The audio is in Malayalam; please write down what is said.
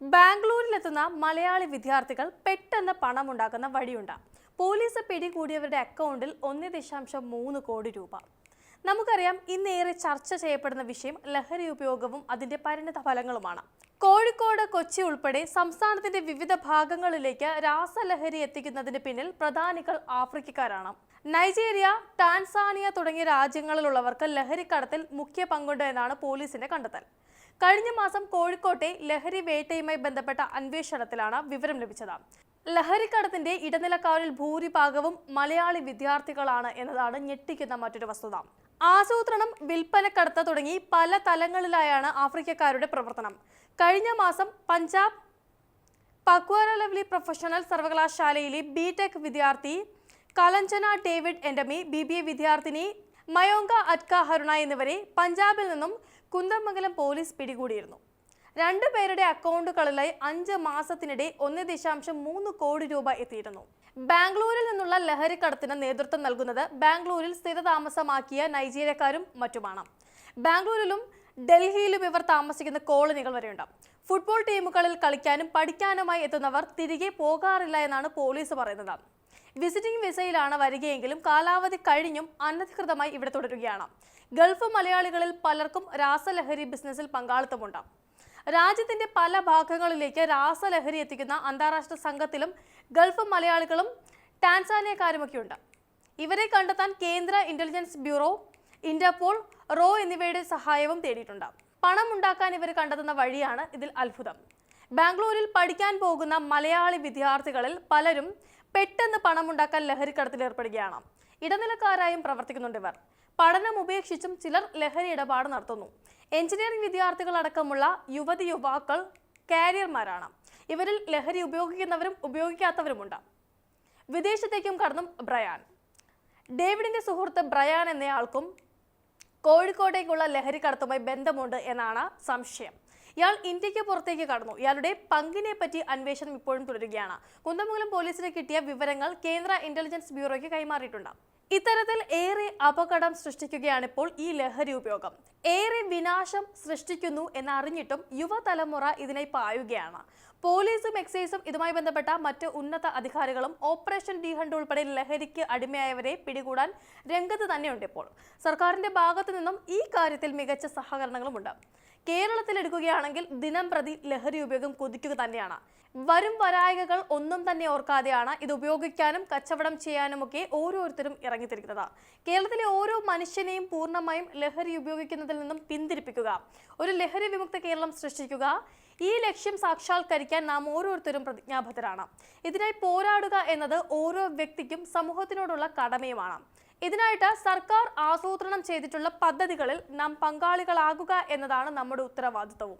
ബാംഗ്ലൂരിലെത്തുന്ന മലയാളി വിദ്യാർത്ഥികൾ പെട്ടെന്ന് പണമുണ്ടാക്കുന്ന വഴിയുണ്ട്. പോലീസ് പിടികൂടിയവരുടെ അക്കൗണ്ടിൽ 1.3 കോടി രൂപ. നമുക്കറിയാം, ഇന്നേറെ ചർച്ച ചെയ്യപ്പെടുന്ന വിഷയം ലഹരി ഉപയോഗവും അതിന്റെ പരിണിത ഫലങ്ങളുമാണ്. കോഴിക്കോട്, കൊച്ചി ഉൾപ്പെടെ സംസ്ഥാനത്തിന്റെ വിവിധ ഭാഗങ്ങളിലേക്ക് രാസലഹരി എത്തിക്കുന്നതിന് പിന്നിൽ പ്രധാനികൾ ആഫ്രിക്കക്കാരാണ്. നൈജീരിയ, ടാൻസാനിയ തുടങ്ങിയ രാജ്യങ്ങളിലുള്ളവർക്ക് ലഹരിക്കടത്തിൽ മുഖ്യ പങ്കുണ്ട് എന്നാണ് പോലീസിന്റെ കണ്ടെത്തൽ. കഴിഞ്ഞ മാസം കോഴിക്കോട്ടെ ലഹരി വേട്ടയുമായി ബന്ധപ്പെട്ട അന്വേഷണത്തിലാണ് വിവരം ലഭിച്ചത്. ലഹരിക്കടത്തിന്റെ ഇടനിലക്കാരിൽ ഭൂരിഭാഗവും മലയാളി വിദ്യാർത്ഥികളാണ് എന്നതാണ് ഞെട്ടിക്കുന്ന മറ്റൊരു വസ്തുത. ആസൂത്രണം, വിൽപ്പനക്കടത്ത് തുടങ്ങി പല തലങ്ങളിലായാണ് ആഫ്രിക്കക്കാരുടെ പ്രവർത്തനം. കഴിഞ്ഞ മാസം പഞ്ചാബ് പക്വാര ലവ്ലി പ്രൊഫഷണൽ സർവകലാശാലയിലെ ബിടെക് വിദ്യാർത്ഥി കലഞ്ചന ഡേവിഡ് എൻഡമി, BBA വിദ്യാർത്ഥിനി മയോങ്ക അറ്റ്ക ഹരുണ എന്നിവരെ പഞ്ചാബിൽ നിന്നും കുന്ദമംഗലം പോലീസ് പിടികൂടിയിരുന്നു. രണ്ടുപേരുടെ അക്കൗണ്ടുകളിലായി 5 മാസത്തിനിടെ 1.3 കോടി രൂപ എത്തിയിരുന്നു. ബാംഗ്ലൂരിൽ നിന്നുള്ള ലഹരിക്കടത്തിന് നേതൃത്വം നൽകുന്നത് ബാംഗ്ലൂരിൽ സ്ഥിരതാമസമാക്കിയ നൈജീരിയക്കാരും മറ്റുമാണ്. ബാംഗ്ലൂരിലും ഡൽഹിയിലും ഇവർ താമസിക്കുന്ന കോളനികൾ വരെയുണ്ട്. ഫുട്ബോൾ ടീമുകളിൽ കളിക്കാനും പഠിക്കാനുമായി എത്തുന്നവർ തിരികെ പോകാറില്ല എന്നാണ് പോലീസ് പറയുന്നത്. വിസിറ്റിംഗ് വിസയിലാണ് വരികയെങ്കിലും കാലാവധി കഴിഞ്ഞും അനധികൃതമായി ഇവിടെ തുടരുകയാണ്. ഗൾഫ് മലയാളികളിൽ പലർക്കും രാസലഹരി ബിസിനസ്സിൽ പങ്കാളിത്തമുണ്ട്. രാജ്യത്തിന്റെ പല ഭാഗങ്ങളിലേക്ക് രാസലഹരി എത്തിക്കുന്ന അന്താരാഷ്ട്ര സംഘത്തിലും ഗൾഫ് മലയാളികളും ടാൻസാനിയക്കാരുമൊക്കെയുണ്ട്. ഇവരെ കണ്ടെത്താൻ കേന്ദ്ര ഇന്റലിജൻസ് ബ്യൂറോ, ഇന്റർപോൾ, റോ എന്നിവയുടെ സഹായവും തേടിയിട്ടുണ്ട്. പണം ഉണ്ടാക്കാൻ ഇവർ കണ്ടെത്തുന്ന വഴിയാണ് ഇതിൽ അത്ഭുതം. ബാംഗ്ലൂരിൽ പഠിക്കാൻ പോകുന്ന മലയാളി വിദ്യാർത്ഥികളിൽ പലരും പെട്ടെന്ന് പണമുണ്ടാക്കാൻ ലഹരിക്കടത്തിൽ ഏർപ്പെടുകയാണ്. ഇടനിലക്കാരായും പ്രവർത്തിക്കുന്നുണ്ട് ഇവർ. പഠനം ഉപേക്ഷിച്ചും ചിലർ ലഹരി ഇടപാട് നടത്തുന്നു. എഞ്ചിനീയറിംഗ് വിദ്യാർത്ഥികളടക്കമുള്ള യുവാക്കൾ കാരിയർമാരാണ്. ഇവരിൽ ലഹരി ഉപയോഗിക്കുന്നവരും ഉപയോഗിക്കാത്തവരുമുണ്ട്. വിദേശത്തേക്കും കടന്നും ബ്രയാൻ. ഡേവിഡിന്റെ സുഹൃത്ത് ബ്രയാൻ എന്നയാൾക്കും കോഴിക്കോട്ടേക്കുള്ള ലഹരിക്കടത്തുമായി ബന്ധമുണ്ട് എന്നാണ് സംശയം. ഇയാൾ ഇന്ത്യക്ക് പുറത്തേക്ക് കടന്നു. ഇയാളുടെ പങ്കിനെ പറ്റി അന്വേഷണം ഇപ്പോഴും തുടരുകയാണ്. കുന്ദമംഗലം പോലീസിന് കിട്ടിയ വിവരങ്ങൾ കേന്ദ്ര ഇന്റലിജൻസ് ബ്യൂറോയ്ക്ക് കൈമാറിയിട്ടുണ്ട്. ഇത്തരത്തിൽ ഏറെ അപകടം സൃഷ്ടിക്കുകയാണിപ്പോൾ ഈ ലഹരി ഉപയോഗം. ഏറെ വിനാശം സൃഷ്ടിക്കുന്നു എന്നറിഞ്ഞിട്ടും യുവതലമുറ ഇതിനായി പായുകയാണ്. പോലീസും എക്സൈസും ഇതുമായി ബന്ധപ്പെട്ട മറ്റ് ഉന്നത അധികാരികളും ഓപ്പറേഷൻ ഡി ഹണ്ട് ഉൾപ്പെടെ ലഹരിക്ക് അടിമയായവരെ പിടികൂടാൻ രംഗത്ത് തന്നെയുണ്ട്. ഇപ്പോൾ സർക്കാരിന്റെ ഭാഗത്തു നിന്നും ഈ കാര്യത്തിൽ മികച്ച സഹകരണങ്ങളുമുണ്ട്. കേരളത്തിൽ എടുക്കുകയാണെങ്കിൽ ദിനം പ്രതി ലഹരി ഉപയോഗം കുതിക്കുക തന്നെയാണ്. വരും വരായികകൾ ഒന്നും തന്നെ ഓർക്കാതെയാണ് ഇത് ഉപയോഗിക്കാനും കച്ചവടം ചെയ്യാനുമൊക്കെ ഓരോരുത്തരും ഇറങ്ങിത്തിരിക്കുന്നത്. കേരളത്തിലെ ഓരോ മനുഷ്യനെയും പൂർണ്ണമായും ലഹരി ഉപയോഗിക്കുന്നതിൽ നിന്നും പിന്തിരിപ്പിക്കുക, ഒരു ലഹരി വിമുക്ത കേരളം സൃഷ്ടിക്കുക, ഈ ലക്ഷ്യം സാക്ഷാത്കരിക്കാൻ നാം ഓരോരുത്തരും പ്രതിജ്ഞാബദ്ധരാണ്. ഇതിനായി പോരാടുക എന്നത് ഓരോ വ്യക്തിക്കും സമൂഹത്തിനോടുള്ള കടമയുമാണ്. ഇതിനായിട്ട് സർക്കാർ ആസൂത്രണം ചെയ്തിട്ടുള്ള പദ്ധതികളിൽ നാം പങ്കാളികളാകുക എന്നതാണ് നമ്മുടെ ഉത്തരവാദിത്വവും.